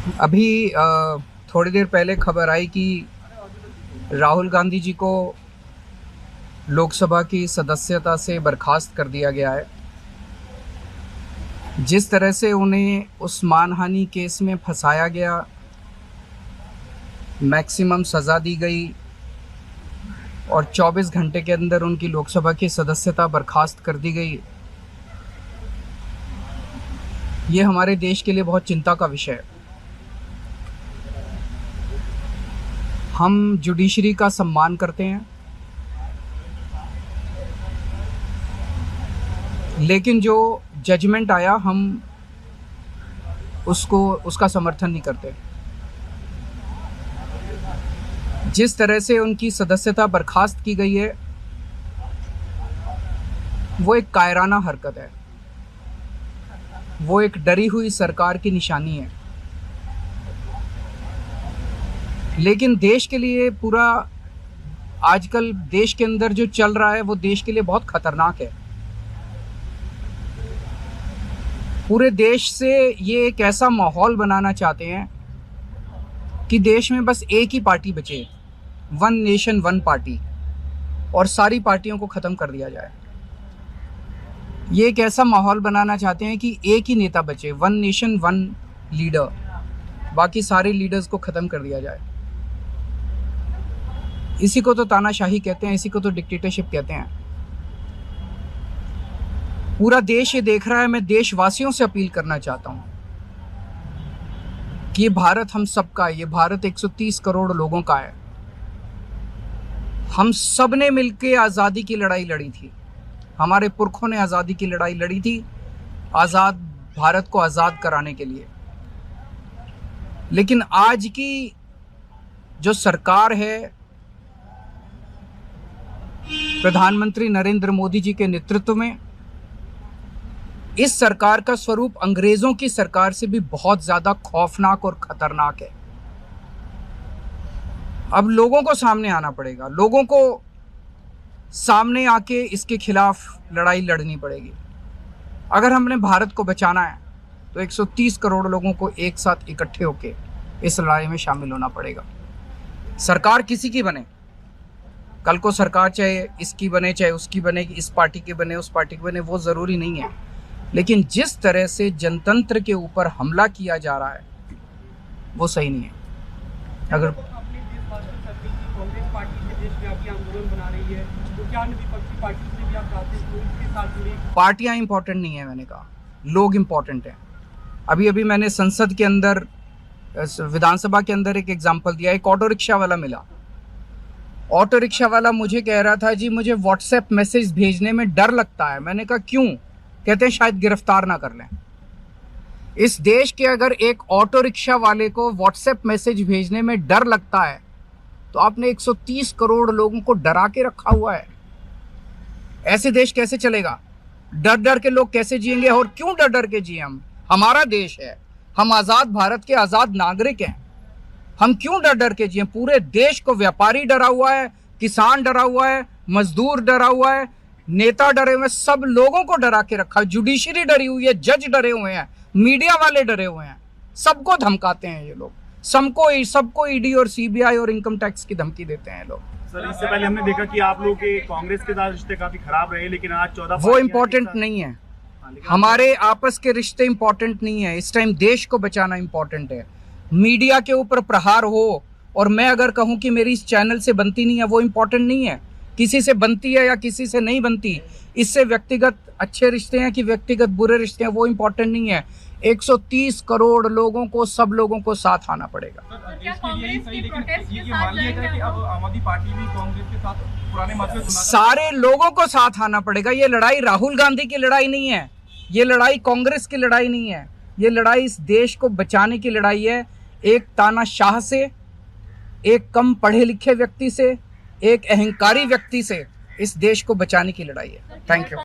अभी थोड़ी देर पहले खबर आई कि राहुल गांधी जी को लोकसभा की सदस्यता से बर्खास्त कर दिया गया है। जिस तरह से उन्हें उस मानहानि केस में फंसाया गया, मैक्सिमम सज़ा दी गई और 24 घंटे के अंदर उनकी लोकसभा की सदस्यता बर्खास्त कर दी गई, ये हमारे देश के लिए बहुत चिंता का विषय है। हम जुडिशरी का सम्मान करते हैं, लेकिन जो जजमेंट आया हम उसका समर्थन नहीं करते। जिस तरह से उनकी सदस्यता बर्खास्त की गई है, वो एक कायराना हरकत है, वो एक डरी हुई सरकार की निशानी है। लेकिन देश के लिए पूरा आजकल देश के अंदर जो चल रहा है वो देश के लिए बहुत खतरनाक है। पूरे देश से ये एक ऐसा माहौल बनाना चाहते हैं कि देश में बस एक ही पार्टी बचे, वन नेशन वन पार्टी, और सारी पार्टियों को ख़त्म कर दिया जाए। ये एक ऐसा माहौल बनाना चाहते हैं कि एक ही नेता बचे, वन नेशन वन लीडर, बाकी सारे लीडर्स को ख़त्म कर दिया जाए। इसी को तो तानाशाही कहते हैं, इसी को तो डिक्टेटरशिप कहते हैं। पूरा देश ये देख रहा है। मैं देशवासियों से अपील करना चाहता हूं कि ये भारत हम सबका है, ये भारत 130 करोड़ लोगों का है। हम सब ने मिलकर आज़ादी की लड़ाई लड़ी थी, हमारे पुरखों ने आज़ादी की लड़ाई लड़ी थी, आज़ाद भारत को आज़ाद कराने के लिए। लेकिन आज की जो सरकार है, प्रधानमंत्री नरेंद्र मोदी जी के नेतृत्व में, इस सरकार का स्वरूप अंग्रेजों की सरकार से भी बहुत ज्यादा खौफनाक और खतरनाक है। अब लोगों को सामने आना पड़ेगा, लोगों को सामने आके इसके खिलाफ लड़ाई लड़नी पड़ेगी। अगर हमने भारत को बचाना है तो 130 करोड़ लोगों को एक साथ इकट्ठे होके इस लड़ाई में शामिल होना पड़ेगा। सरकार किसी की बने, कल को सरकार चाहे इसकी बने चाहे उसकी बने, इस पार्टी की बने उस पार्टी की बने, वो ज़रूरी नहीं है। लेकिन जिस तरह से जनतंत्र के ऊपर हमला किया जा रहा है वो सही नहीं है। अगर कांग्रेस पार्टी से देशव्यापी आंदोलन बना रही है तो क्या विपक्षी पार्टी से भी आप चाहते हैं इसके साथ जुड़े? पार्टियां इंपॉर्टेंट नहीं है, मैंने कहा लोग इंपॉर्टेंट हैं। अभी मैंने संसद के अंदर, विधानसभा के अंदर एक एग्जाम्पल दिया। एक ऑटो रिक्शा वाला मिला, ऑटो रिक्शा वाला मुझे कह रहा था जी मुझे व्हाट्सएप मैसेज भेजने में डर लगता है। मैंने कहा क्यों? कहते हैं शायद गिरफ्तार ना कर लें। इस देश के अगर एक ऑटो रिक्शा वाले को व्हाट्सएप मैसेज भेजने में डर लगता है तो आपने 130 करोड़ लोगों को डरा के रखा हुआ है। ऐसे देश कैसे चलेगा? डर डर के लोग कैसे जिएंगे? और क्यों डर डर के जिए? हम, हमारा देश है, हम आज़ाद भारत के आज़ाद नागरिक हैं, हम क्यों डर डर के जिए? पूरे देश को व्यापारी डरा हुआ है, किसान डरा हुआ है, मजदूर डरा हुआ है, नेता डरे हुए हैं, सब लोगों को डरा के रखा है। जुडिशरी डरी हुई है, जज डरे हुए हैं, मीडिया वाले डरे हुए हैं, सबको धमकाते हैं ये लोग, सबको ईडी और सीबीआई और इनकम टैक्स की धमकी देते हैं लोग। सर, इससे पहले हमने देखा कि आप लोगों के कांग्रेस के साथ रिश्ते काफी खराब रहे, लेकिन आज 14 वो इम्पोर्टेंट नहीं है। हमारे आपस के रिश्ते इंपॉर्टेंट नहीं है। इस टाइम देश को बचाना इंपॉर्टेंट है। मीडिया के ऊपर प्रहार हो और मैं अगर कहूं कि मेरी इस चैनल से बनती नहीं है, वो इंपॉर्टेंट नहीं है। किसी से बनती है या किसी से नहीं बनती, इससे व्यक्तिगत अच्छे रिश्ते हैं कि व्यक्तिगत बुरे रिश्ते हैं, वो इंपॉर्टेंट नहीं है। 130 करोड़ लोगों को, सब लोगों को साथ आना पड़ेगा। सारे लोगों को साथ आना पड़ेगा। ये लड़ाई राहुल गांधी की लड़ाई नहीं है, ये लड़ाई कांग्रेस की लड़ाई नहीं है, ये लड़ाई इस देश को बचाने की लड़ाई है। एक तानाशाह से, एक कम पढ़े लिखे व्यक्ति से, एक अहंकारी व्यक्ति से इस देश को बचाने की लड़ाई है। Thank you.